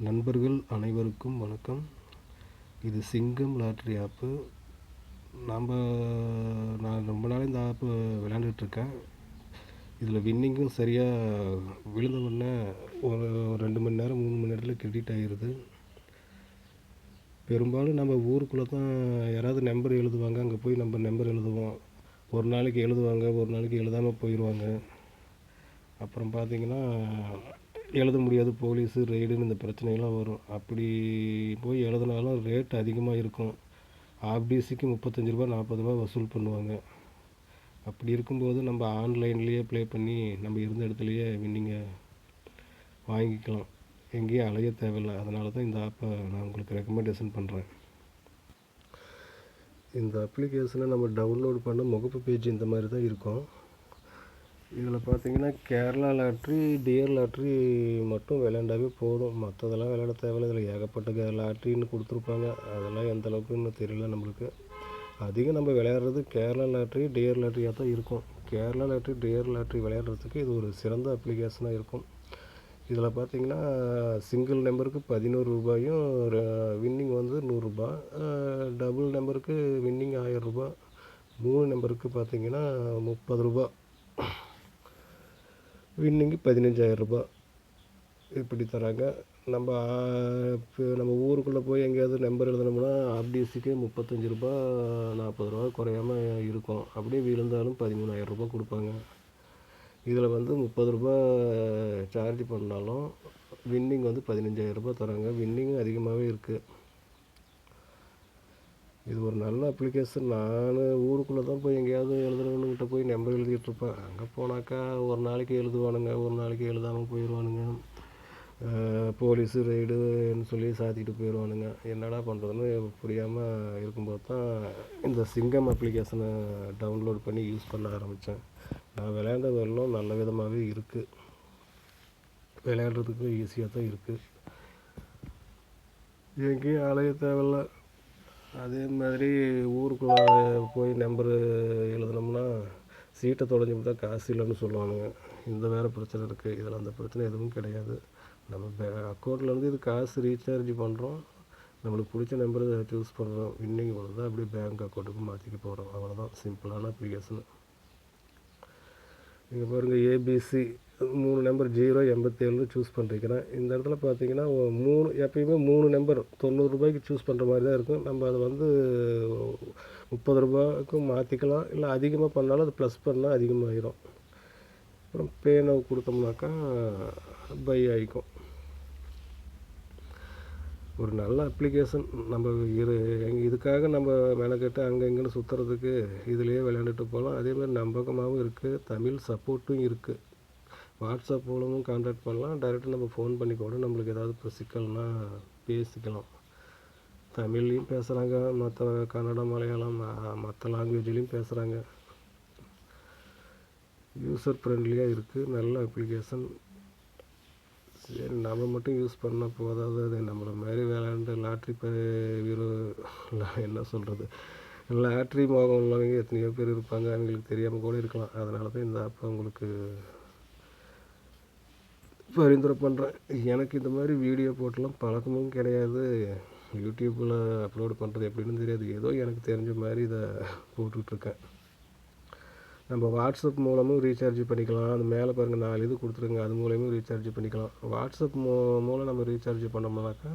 நண்பர்கள் அனைவருக்கும் வணக்கம். இது சிங்கம் லாட்ரி ஆப்பு. நான் ரொம்ப நாளாக இந்த ஆப்பு விளையாண்டுட்ருக்கேன். இதில் வின்னிங்கும் சரியாக விழுந்த உடனே ஒரு 2 மணி நேரம் 3 மணி நேரத்தில் கிரெடிட் ஆகிடுது. பெரும்பாலும் நம்ம ஊருக்குள்ளே தான் யாராவது நம்பர் எழுதுவாங்க, அங்கே போய் நம்ம நம்பர் எழுதுவோம். ஒரு நாளைக்கு எழுதுவாங்க, ஒரு நாளைக்கு எழுதாமல் போயிடுவாங்க. அப்புறம் பார்த்திங்கன்னா எழுத முடியாது, போலீஸு ரெய்டுன்னு இந்த பிரச்சனைகள்லாம் வரும். அப்படி போய் எழுதினாலும் ரேட் அதிகமாக இருக்கும். ஆஃப்டிசிக்கு ரூ. 35 ரூ. 40 வசூல் பண்ணுவாங்க. அப்படி இருக்கும்போது நம்ம ஆன்லைன்லேயே ப்ளே பண்ணி நம்ம இருந்த இடத்துலையே வின்னிங்கை வாங்கிக்கலாம், எங்கேயும் அலைய தேவையில்லை. அதனால தான் இந்த ஆப்பை நான் உங்களுக்கு ரெக்கமெண்டேஷன் பண்ணுறேன். இந்த அப்ளிகேஷனை நம்ம டவுன்லோட் பண்ண முகப்பு பேஜ் இந்த மாதிரி தான் இருக்கும். இதில் பார்த்தீங்கன்னா கேரளா லாட்ரி, டியர் லாட்ரி மட்டும் விளையாண்டாவே போதும். மற்றதெல்லாம் விளையாட தேவையில்லை. இதில் ஏகப்பட்ட லாட்ரின்னு கொடுத்துருப்பாங்க. அதெல்லாம் எந்த அளவுக்குன்னு தெரியல நம்மளுக்கு. அதிகம் நம்ம விளையாடுறது கேரளா லாட்ரி, டியர் லாட்ரியாக தான் இருக்கும். கேரளா லாட்ரி, டியர் லாட்ரி விளையாடுறதுக்கு இது ஒரு சிறந்த அப்ளிகேஷனாக இருக்கும். இதில் பார்த்தீங்கன்னா சிங்கிள் நம்பருக்கு ரூ. 11, வின்னிங் வந்து ரூ. 100, டபுள் நம்பருக்கு வின்னிங் ரூ. 1000, 3 நம்பருக்கு பார்த்தீங்கன்னா ரூ. 30, வின்னிங்கு ரூ. 15,000 இப்படி தராங்க. நம்ம ஊருக்குள்ளே போய் எங்கேயாவது நம்பர் எழுதினோம்னா ஆஃப்டிசிக்கு ரூ. 35, ரூ. 40 குறையாமல் இருக்கும். அப்படியே விழுந்தாலும் ரூ. 13,000 கொடுப்பாங்க. இதில் வந்து ரூ. 30 சார்ஜ் பண்ணாலும் வின்னிங் வந்து ரூ. 15,000 தராங்க. வின்னிங்கும் அதிகமாகவே இருக்குது. இது ஒரு நல்ல அப்ளிகேஷன். நான் ஊருக்குள்ளே தான் போய் எங்கேயாவது எழுதுறவனுங்கிட்ட போய் நம்பர் எழுதிட்டுருப்பேன். அங்கே போனாக்கா ஒரு நாளைக்கு எழுதுவானுங்க, ஒரு நாளைக்கு எழுதாமல் போயிடுவானுங்க. போலீஸு ரெய்டுன்னு சொல்லி சாத்திட்டு போயிடுவானுங்க. என்னடா பண்ணுறதுன்னு புரியாமல் இருக்கும்போது தான் இந்த சிங்கம் அப்ளிகேஷனை டவுன்லோட் பண்ணி யூஸ் பண்ண ஆரம்பித்தேன். நான் விளையாண்டது எல்லாம் நல்ல விதமாகவே இருக்குது. விளையாடுறதுக்கு ஈஸியாக தான் இருக்குது. எங்கேயும் அலைய தேவையில்ல. அதே மாதிரி ஊருக்குள்ளே போய் நம்பரு எழுதினோம்னா சீட்டை தொலைஞ்சிட்டு தான் காசு இல்லைன்னு சொல்லுவானுங்க. இந்த வேறு பிரச்சனை இருக்குது. இதில் அந்த பிரச்சனை எதுவும் கிடையாது. நம்ம அக்கௌண்ட்லேருந்து இது காசு ரீசார்ஜ் பண்ணுறோம், நம்மளுக்கு பிடிச்ச நம்பரை சூஸ் பண்ணுறோம், வின்னிங் வருது, அப்படியே பேங்க் அக்கௌண்ட்டுக்கு மாற்றிக்க போகிறோம். அவ்வளோதான், சிம்பிளான அப்ளிகேஷனு. இங்கே பாருங்கள், ஏபிசி 3 நம்பர் 087 சூஸ் பண்ணிருக்கிறேன். இந்த இடத்துல பார்த்தீங்கன்னா எப்பயுமே 3 நம்பர் ரூ. 90 சூஸ் பண்ணுற மாதிரி தான் இருக்கும். நம்ம அதை வந்து ரூ. 30 மாற்றிக்கலாம். இல்லை அதிகமாக பண்ணாலும் அது ப்ளஸ் பண்ணால் அதிகமாகிடும். அப்புறம் பேனவை கொடுத்தோம்னாக்கா பை ஆகிக்கும். ஒரு நல்ல அப்ளிகேஷன். நம்ம இதுக்காக நம்ம மெனக்கெட்டு அங்கே இங்கேன்னு சுற்றுறதுக்கு இதிலேயே விளையாண்டுட்டு போகலாம். அதேமாதிரி நம்பகமாகவும் இருக்குது. தமிழ் சப்போர்ட்டும் இருக்குது. வாட்ஸ்அப் மூலமும் கான்டாக்ட் பண்ணலாம். டைரெக்டாக நம்ம ஃபோன் பண்ணி கூட நம்மளுக்கு ஏதாவது இப்போ சிக்கல்னால் பேசிக்கலாம். தமிழ்லேயும் பேசுகிறாங்க, மற்ற கன்னடம், மலையாளம், மற்ற லாங்குவேஜ்லேயும் பேசுகிறாங்க. யூசர் ஃப்ரெண்ட்லியாக இருக்குது. நல்ல அப்ளிகேஷன். சரி, நம்ம மட்டும் யூஸ் பண்ணால் போதாது. அது நம்மளை மாதிரி விளையாண்டு லாட்ரி என்ன சொல்கிறது, லாட்ரி மோகம் உள்ளவங்க எத்தனையோ பேர் இருப்பாங்க. அவங்களுக்கு தெரியாமல் கூட இருக்கலாம். அதனால தான் இந்த ஆப்பை உங்களுக்கு பரிந்துரை பண்ணுறேன். எனக்கு இந்த மாதிரி வீடியோ போட்டெல்லாம் பழக்கமும் கிடையாது. யூடியூப்பில் அப்லோடு பண்ணுறது எப்படின்னு தெரியாது. ஏதோ எனக்கு தெரிஞ்ச மாதிரி இதை போட்டுட்ருக்கேன். நம்ம வாட்ஸ்அப் மூலமும் ரீசார்ஜ் பண்ணிக்கலாம். அது மேலே பாருங்கள் 4 இது கொடுத்துருங்க. அது மூலமும் ரீசார்ஜ் பண்ணிக்கலாம். வாட்ஸ்அப் மூலம் நம்ம ரீசார்ஜ் பண்ணோம்னாக்கா